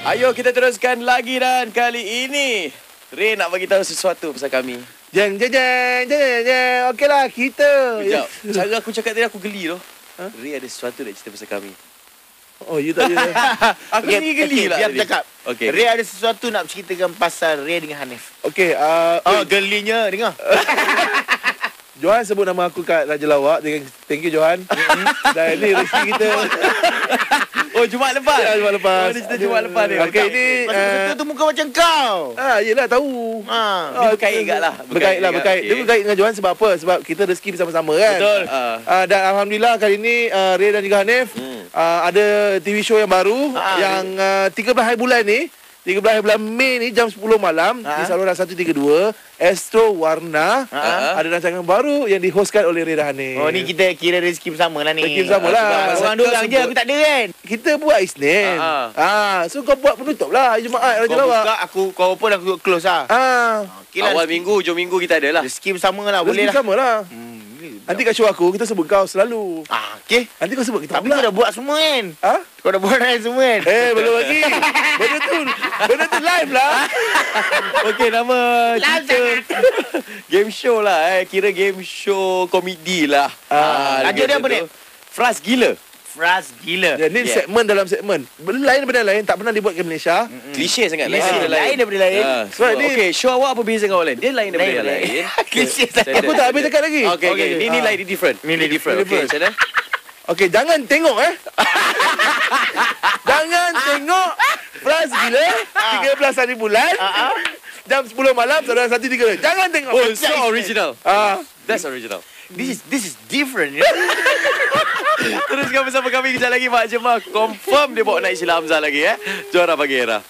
Ayo kita teruskan lagi dan kali ini Ray nak bagi tahu sesuatu pasal kami. Jeng. Okeylah kita. Sekejap. Cara aku cakap tadi aku geli tu. Ray ada sesuatu nak cerita pasal kami. Oh, you tak ada. Aku ni geli lah. Biar tadi. cakap. Okey. Ray ada sesuatu nak ceritakan pasal Ray dengan Hanif. Okey, Gelinya dengar. Johan sebut nama aku kat Raja Lawak. Thank you Johan. Dan ini rezeki kita. Oh, Jumaat lepas. Ya, Jumaat lepas. Oh, dia cerita Jumaat lepas ni. Okey, ini Pasal tu muka macam kau. yelah tahu. Dia berkait kat lah. Berkait. Dia berkait dengan Johan sebab apa? Sebab kita rezeki bersama-sama kan. Betul. Dan Alhamdulillah kali ini Ray dan juga Hanif ada TV show yang baru yang 13 hari bulan ni. 13 hari bulan Mei ni jam 10 malam di saluran 132 Astro Warna ada rancangan baru yang dihostkan oleh Ray dan Hanif. Oh, ni kita kira rezeki bersama lah ni. Rezeki bersama lah. Orang dua orang je, aku tak ada kan. Kita buat Isnin. So kau buat penutup lah Jumaat Raja Kau Lawak. buka, kau open, aku close lah. Okay lah, Awal minggu, hujung minggu kita ada lah. rezeki bersama lah, boleh Rezeki lah. bersama lah. Nanti kat show aku kita sebut kau selalu. Okay. Nanti kau sebut kita Tapi kau dah buat semua kan? Ha? Kau dah buat kan semua kan? Belum lagi. Benda tu live lah. Okey, nama kita game show lah. Kira game show komedi lah. Tajuk dia apa ni? Fras Gila. Fras gila. Jadi segmen dalam segmen. Benda lain tak pernah dibuat ke Malaysia. Klise sangat. Lain daripada lain. Sebab ni Okey, show awak apa beza dengan orang lain? Dia lain daripada yang lain. Klise sangat. aku tak habis cakap lagi. Okey. Ni lain, ni different. Ni different. Okey, macam mana? Okey, jangan tengok jangan tengok Fras Gila 13 hari bulan jam 10 malam saluran 132. Jangan tengok. Oh, so original. That's original. This is different. Teruskan bersama kami kejap lagi Mak Jemaah. Confirm dia bawa naik Sheila Hamzah lagi Juara Pagi Era.